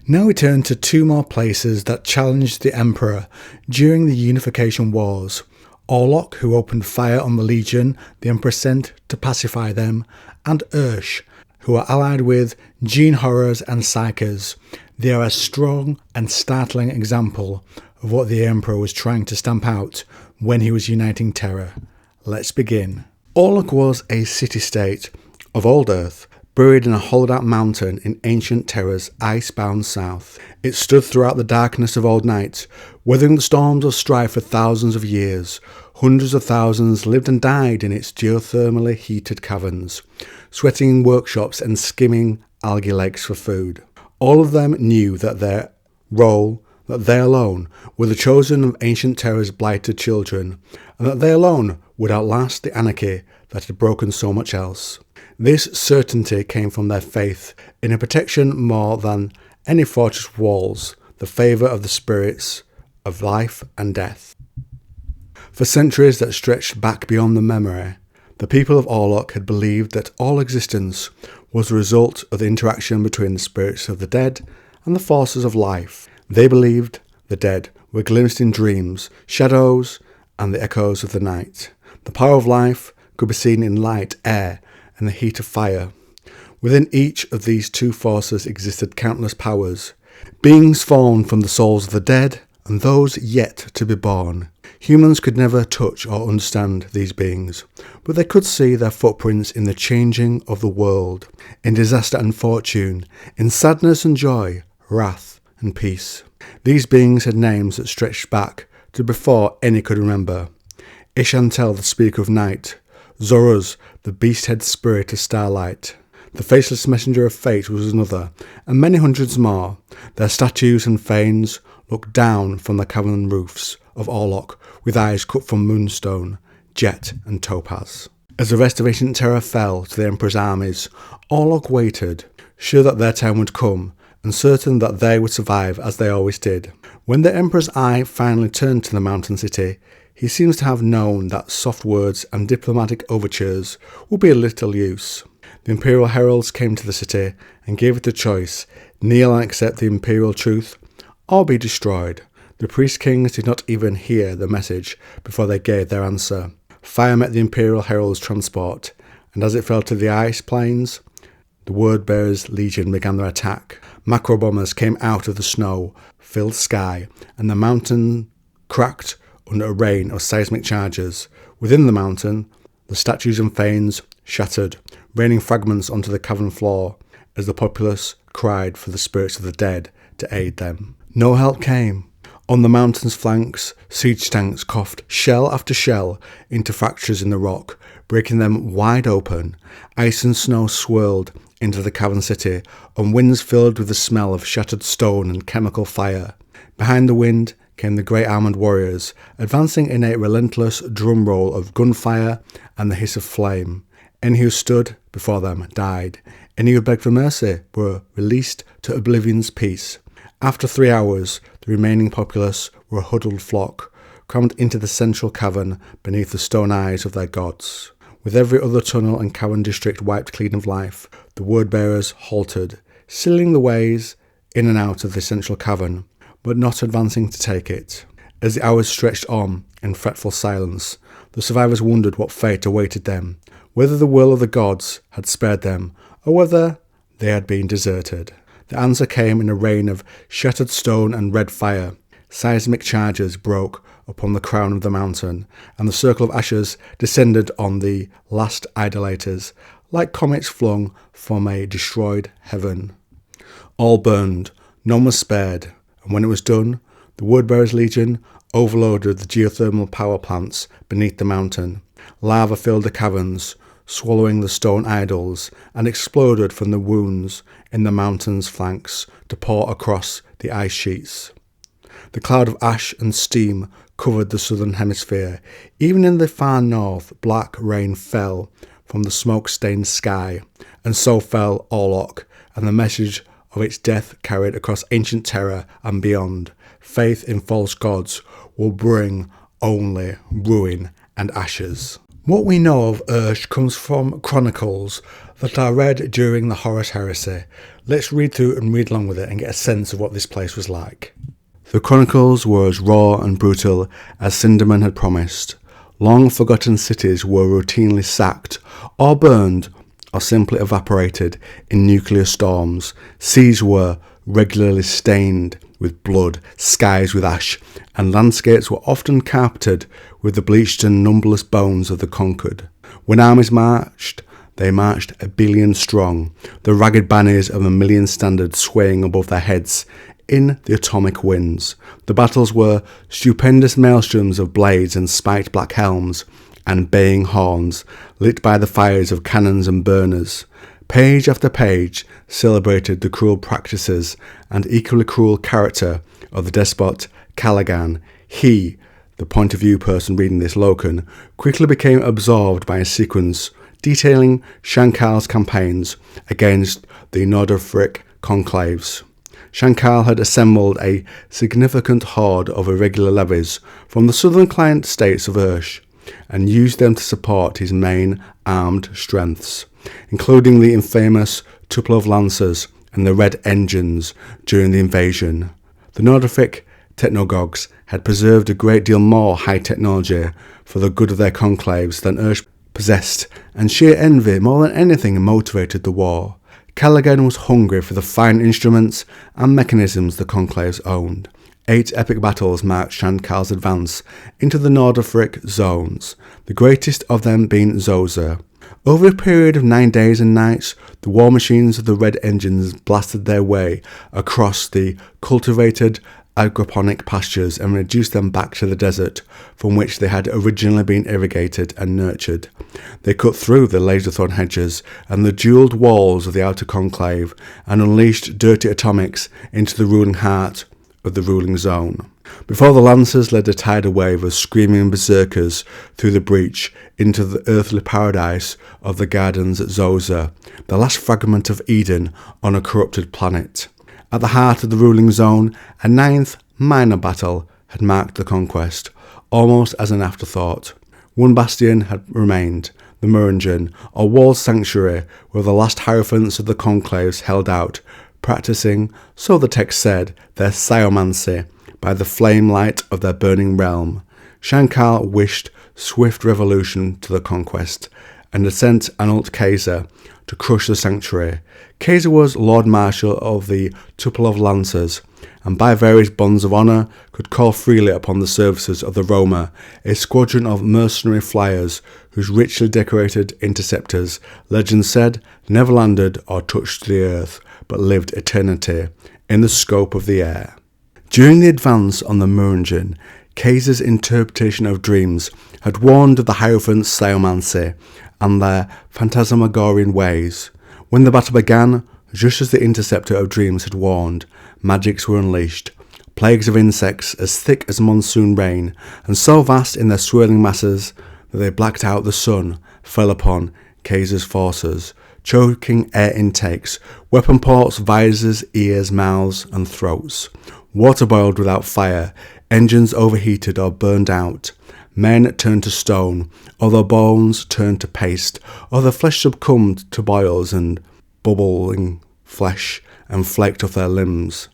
Now we turn to two more places that challenged the Emperor during the Unification Wars. Orlock, who opened fire on the legion the Emperor sent to pacify them, and Ursh, who are allied with gene horrors and psychers. They are a strong and startling example of what the Emperor was trying to stamp out when he was uniting terror. Let's begin. Orlock was a city-state of old Earth, buried in a hollowed-out mountain in ancient Terra's ice-bound south. It stood throughout the darkness of old night, weathering the storms of strife for thousands of years. Hundreds of thousands lived and died in its geothermally heated caverns, sweating in workshops and skimming algae lakes for food. All of them knew that their role, that they alone were the chosen of ancient Terra's blighted children, and that they alone would outlast the anarchy that had broken so much else. This certainty came from their faith in a protection more than any fortress walls, the favour of the spirits of life and death. For centuries that stretched back beyond the memory, the people of Orlock had believed that all existence was the result of the interaction between the spirits of the dead and the forces of life. They believed the dead were glimpsed in dreams, shadows, and the echoes of the night. The power of life could be seen in light, air, and the heat of fire. Within each of these two forces existed countless powers, beings formed from the souls of the dead and those yet to be born. Humans could never touch or understand these beings, but they could see their footprints in the changing of the world, in disaster and fortune, in sadness and joy, wrath and peace. These beings had names that stretched back to before any could remember. Ishantel, the speaker of night; Zoruz, the beast-head spirit of starlight; the faceless messenger of fate was another, and many hundreds more. Their statues and fanes looked down from the cavern roofs of Orlock with eyes cut from moonstone, jet and topaz. As the rest of ancient Terra fell to the Emperor's armies, Orlock waited, sure that their time would come, and certain that they would survive as they always did. When the Emperor's eye finally turned to the mountain city, he seems to have known that soft words and diplomatic overtures would be of little use. The imperial heralds came to the city and gave it a choice: kneel and accept the imperial truth, or be destroyed. The priest-kings did not even hear the message before they gave their answer. Fire met the imperial herald's transport, and as it fell to the ice plains, the word-bearers' legion began their attack. Macro-bombers came out of the snow-filled sky, and the mountain cracked under a rain of seismic charges. Within the mountain, the statues and fanes shattered, raining fragments onto the cavern floor as the populace cried for the spirits of the dead to aid them. No help came. On the mountain's flanks, siege tanks coughed shell after shell into fractures in the rock, breaking them wide open. Ice and snow swirled into the cavern city, and winds filled with the smell of shattered stone and chemical fire. Behind the wind came the great armoured warriors, advancing in a relentless drum roll of gunfire and the hiss of flame. Any who stood before them died. Any who begged for mercy were released to oblivion's peace. After 3 hours, the remaining populace were a huddled flock, crammed into the central cavern beneath the stone eyes of their gods. With every other tunnel and cavern district wiped clean of life, the word-bearers halted, sealing the ways in and out of the central cavern, but not advancing to take it. As the hours stretched on in fretful silence, the survivors wondered what fate awaited them, whether the will of the gods had spared them, or whether they had been deserted. The answer came in a rain of shattered stone and red fire. Seismic charges broke upon the crown of the mountain, and the circle of ashes descended on the last idolaters, like comets flung from a destroyed heaven. All burned, none was spared, and when it was done, the Wordbearers' Legion overloaded the geothermal power plants beneath the mountain. Lava filled the caverns, swallowing the stone idols, and exploded from the wounds in the mountain's flanks to pour across the ice sheets. The cloud of ash and steam covered the southern hemisphere. Even in the far north, black rain fell from the smoke-stained sky, and so fell Orlock, and the message of its death carried across ancient Terra and beyond. Faith in false gods will bring only ruin and ashes. What we know of Ursh comes from chronicles that are read during the Horus Heresy. Let's read through and read along with it and get a sense of what this place was like. The chronicles were as raw and brutal as Cinderman had promised. Long-forgotten cities were routinely sacked, or burned, or simply evaporated in nuclear storms. Seas were regularly stained with blood, skies with ash, and landscapes were often carpeted with the bleached and numberless bones of the conquered. When armies marched, they marched 1 billion strong, the ragged banners of 1,000,000 standards swaying above their heads in the atomic winds. The battles were stupendous maelstroms of blades and spiked black helms and baying horns, lit by the fires of cannons and burners. Page after page celebrated the cruel practices and equally cruel character of the despot Callaghan. He, the point of view person reading this Locan, quickly became absorbed by a sequence detailing Shankarl's campaigns against the Nordofric conclaves. Shankar had assembled a significant horde of irregular levies from the southern client states of Ursh and used them to support his main armed strengths, including the infamous Tuple of Lancers and the Red Engines during the invasion. The Nordofric technogogues had preserved a great deal more high technology for the good of their conclaves than Ursh possessed, and sheer envy more than anything motivated the war. Callaghan was hungry for the fine instruments and mechanisms the conclaves owned. 8 epic battles marked Shankarl's advance into the Nordofric zones, the greatest of them being Zoza. Over a period of 9 days and nights, the war machines of the Red Engines blasted their way across the cultivated agroponic pastures and reduced them back to the desert from which they had originally been irrigated and nurtured. They cut through the laser-thorn hedges and the jewelled walls of the outer conclave and unleashed dirty atomics into the ruling heart of the ruling zone. Before the Lancers led a tidal wave of screaming berserkers through the breach into the earthly paradise of the gardens at Zoza, the last fragment of Eden on a corrupted planet. At the heart of the ruling zone, a 9th minor battle had marked the conquest, almost as an afterthought. One bastion had remained, the Murringen, or walled sanctuary, where the last hierophants of the conclaves held out, practising, so the text said, their sciomancy by the flame light of their burning realm. Shankar wished swift revolution to the conquest, and had sent Anult Kaiser to crush the sanctuary. Kaiser was Lord Marshal of the Tuple of Lancers, and by various bonds of honour could call freely upon the services of the Roma, a squadron of mercenary flyers whose richly decorated interceptors, legend said, never landed or touched the earth, but lived eternity in the scope of the air. During the advance on the Murringen, Kaiser's interpretation of dreams had warned of the Hierophant's sciomancy and their phantasmagorian ways. When the battle began, just as the interceptor of dreams had warned, magics were unleashed. Plagues of insects as thick as monsoon rain, and so vast in their swirling masses that they blacked out the sun, fell upon Kaiser's forces, choking air intakes, weapon ports, visors, ears, mouths, and throats. Water boiled without fire, engines overheated or burned out. Men turned to stone, or their bones turned to paste, or their flesh succumbed to boils and bubbling flesh and flaked off their limbs.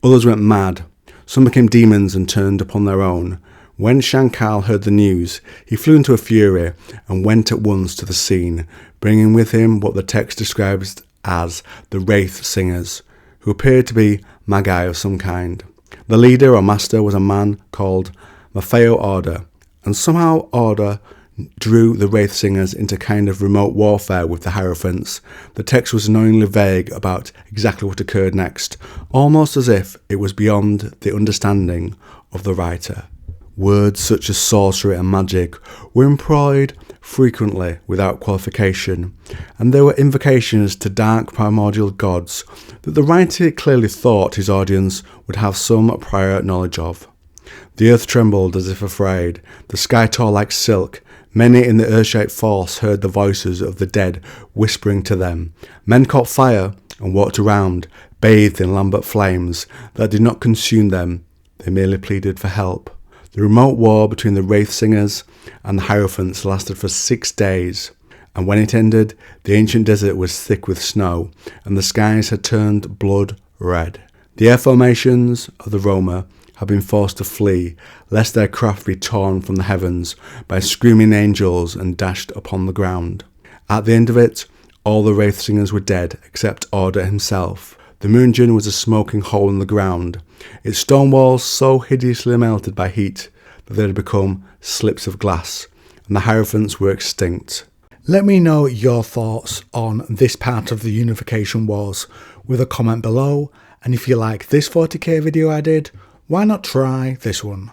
Others went mad. Some became demons and turned upon their own. When Shankar heard the news, he flew into a fury and went at once to the scene, bringing with him what the text describes as the Wraith Singers, who appeared to be magi of some kind. The leader or master was a man called Maffeo Order, and somehow Order drew the Wraith Singers into kind of remote warfare with the Hierophants. The text was annoyingly vague about exactly what occurred next, almost as if it was beyond the understanding of the writer. Words such as sorcery and magic were employed frequently without qualification, and there were invocations to dark primordial gods that the writer clearly thought his audience would have some prior knowledge of. The earth trembled as if afraid, the sky tore like silk. Many in the Urshite force heard the voices of the dead whispering to them. Men caught fire and walked around, bathed in lambent flames that did not consume them, they merely pleaded for help. The remote war between the Wraith Singers and the Hierophants lasted for 6 days, and when it ended, the ancient desert was thick with snow, and the skies had turned blood red. The air formations of the Roma had been forced to flee, lest their craft be torn from the heavens by screaming angels and dashed upon the ground. At the end of it, all the Wraith Singers were dead, except Order himself. The Moonjun was a smoking hole in the ground, its stone walls so hideously melted by heat that they had become slips of glass, and the Hierophants were extinct. Let me know your thoughts on this part of the Unification Wars with a comment below, and if you like this 40k video I did, why not try this one?